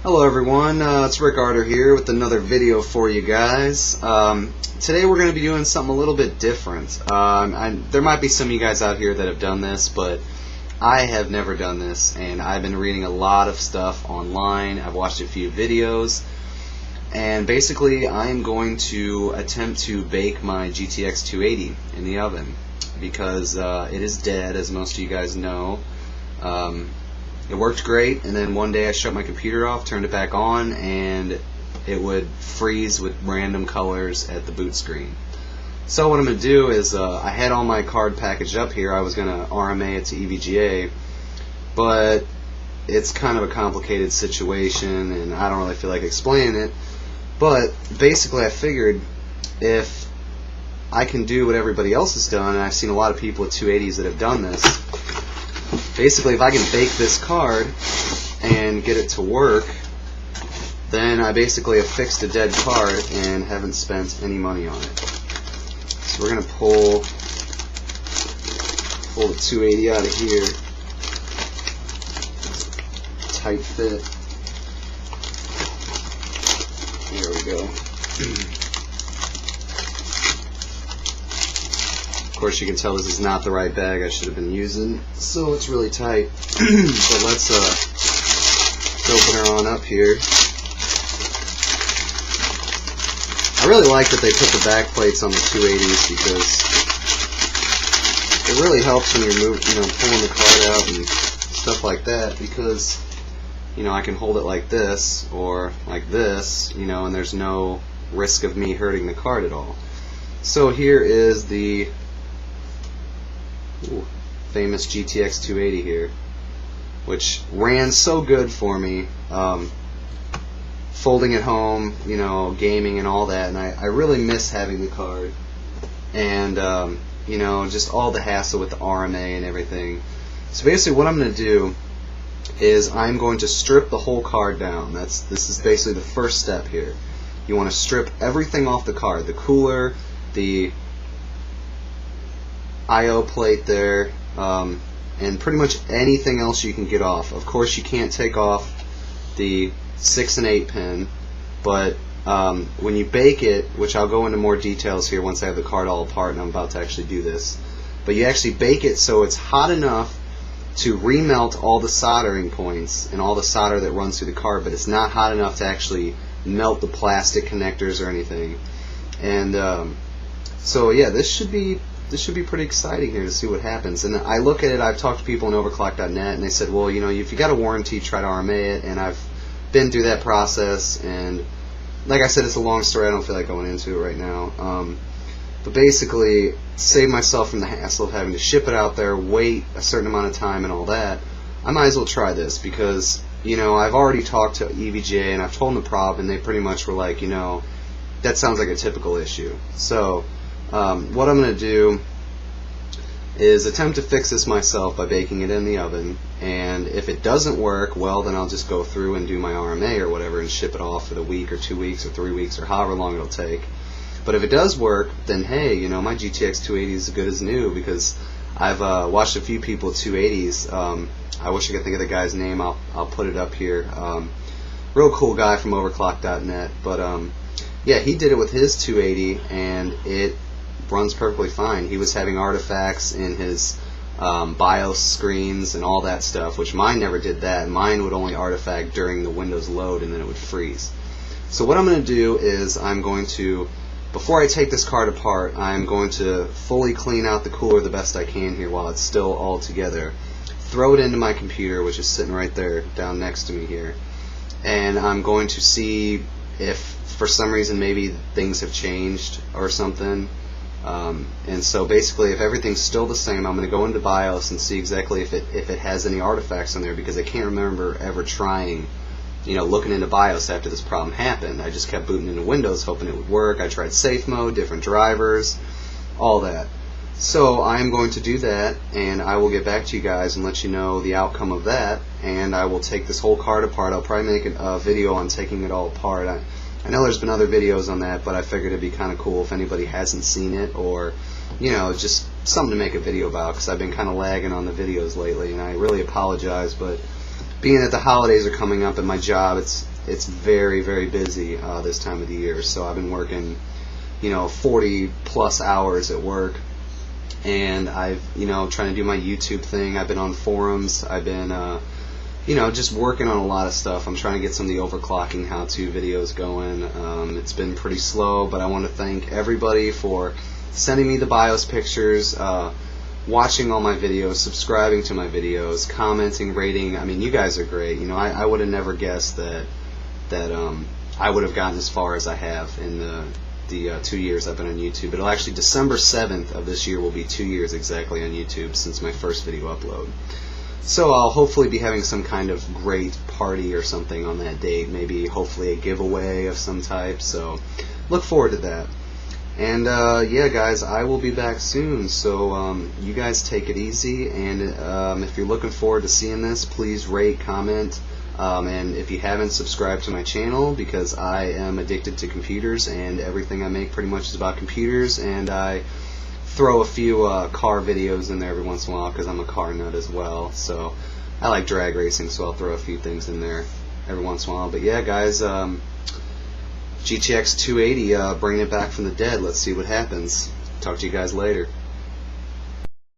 Hello everyone, it's Rick Arter here with another video for you guys. Today we're going to be doing something a little bit different. There might be some of you guys out here that have done this, but I have never done this, and I've been reading a lot of stuff online. I've watched a few videos, and basically I am going to attempt to bake my GTX 280 in the oven because it is dead, as most of you guys know. It worked great, and then one day I shut my computer off, turned it back on, and it would freeze with random colors at the boot screen. So what I'm going to do is, I had all my card packaged up here. I was going to RMA it to EVGA, but it's kind of a complicated situation, and I don't really feel like explaining it. But basically I figured if I can do what everybody else has done, and I've seen a lot of people with 280s that have done this, basically, if I can bake this card and get it to work, then I basically have fixed a dead card and haven't spent any money on it. So we're going to pull the 280 out of here. Tight fit. There we go. Of course, you can tell this is not the right bag I should have been using, so it's really tight. So let's open her on up here. I really like that they put the back plates on the 280s because it really helps when you're pulling the card out and stuff like that, because I can hold it like this or like this, and there's no risk of me hurting the card at all. So here is the famous GTX 280 here, which ran so good for me, folding at home, gaming and all that, and I really miss having the card, and just all the hassle with the RMA and everything. So basically what I'm going to do is I'm going to strip the whole card down. This is basically the first step here. You want to strip everything off the card, the cooler, the I/O plate there, and pretty much anything else you can get off. Of course, you can't take off the 6 and 8 pin, but when you bake it, which I'll go into more details here once I have the card all apart and I'm about to actually do this, but you actually bake it so it's hot enough to remelt all the soldering points and all the solder that runs through the card, but it's not hot enough to actually melt the plastic connectors or anything. And so yeah, this should be pretty exciting here to see what happens. And I look at it, I've talked to people on overclock.net, and they said, well, if you got a warranty, try to RMA it, and I've been through that process, and like I said, it's a long story, I don't feel like going into it right now. But basically, save myself from the hassle of having to ship it out there, wait a certain amount of time and all that, I might as well try this, because, I've already talked to EVGA, and I've told them the problem, and they pretty much were like, that sounds like a typical issue. So, what I'm going to do is attempt to fix this myself by baking it in the oven, and if it doesn't work, well, then I'll just go through and do my RMA or whatever and ship it off for the week or 2 weeks or 3 weeks or however long it'll take. But if it does work, then hey, my GTX 280 is as good as new, because I've watched a few people with 280s. I wish I could think of the guy's name. I'll put it up here. Real cool guy from overclock.net, but yeah, he did it with his 280 and it runs perfectly fine. He was having artifacts in his BIOS screens and all that stuff, which mine never did that. Mine would only artifact during the Windows load, and then it would freeze. So what I'm going to do is I'm going to, before I take this card apart, I'm going to fully clean out the cooler the best I can here while it's still all together. Throw it into my computer, which is sitting right there down next to me here, and I'm going to see if for some reason maybe things have changed or something. And so basically, if everything's still the same, I'm going to go into BIOS and see exactly if it has any artifacts on there, because I can't remember ever trying, looking into BIOS after this problem happened. I just kept booting into Windows hoping it would work. I tried safe mode, different drivers, all that. So I'm going to do that, and I will get back to you guys and let you know the outcome of that, and I will take this whole card apart. I'll probably make a video on taking it all apart. I know there's been other videos on that, but I figured it'd be kind of cool if anybody hasn't seen it, or just something to make a video about, because I've been kind of lagging on the videos lately, and I really apologize, but being that the holidays are coming up at my job, it's it's very, very busy this time of the year. So I've been working, 40 plus hours at work, and I've, trying to do my YouTube thing. I've been on forums. I've been, just working on a lot of stuff. I'm trying to get some of the overclocking how-to videos going. It's been pretty slow, but I want to thank everybody for sending me the BIOS pictures, watching all my videos, subscribing to my videos, commenting, rating. I mean, you guys are great. I would have never guessed that I would have gotten as far as I have in the 2 years I've been on YouTube. It'll actually, December 7th of this year will be 2 years exactly on YouTube since my first video upload. So I'll hopefully be having some kind of great party or something on that date, maybe hopefully a giveaway of some type, so look forward to that. And yeah, guys, I will be back soon, so you guys take it easy, and if you're looking forward to seeing this, please rate, comment, and if you haven't, subscribe to my channel, because I am addicted to computers, and everything I make pretty much is about computers, and I throw a few car videos in there every once in a while because I'm a car nut as well. So I like drag racing, so I'll throw a few things in there every once in a while. But yeah, guys, GTX 280, bringing it back from the dead. Let's see what happens. Talk to you guys later.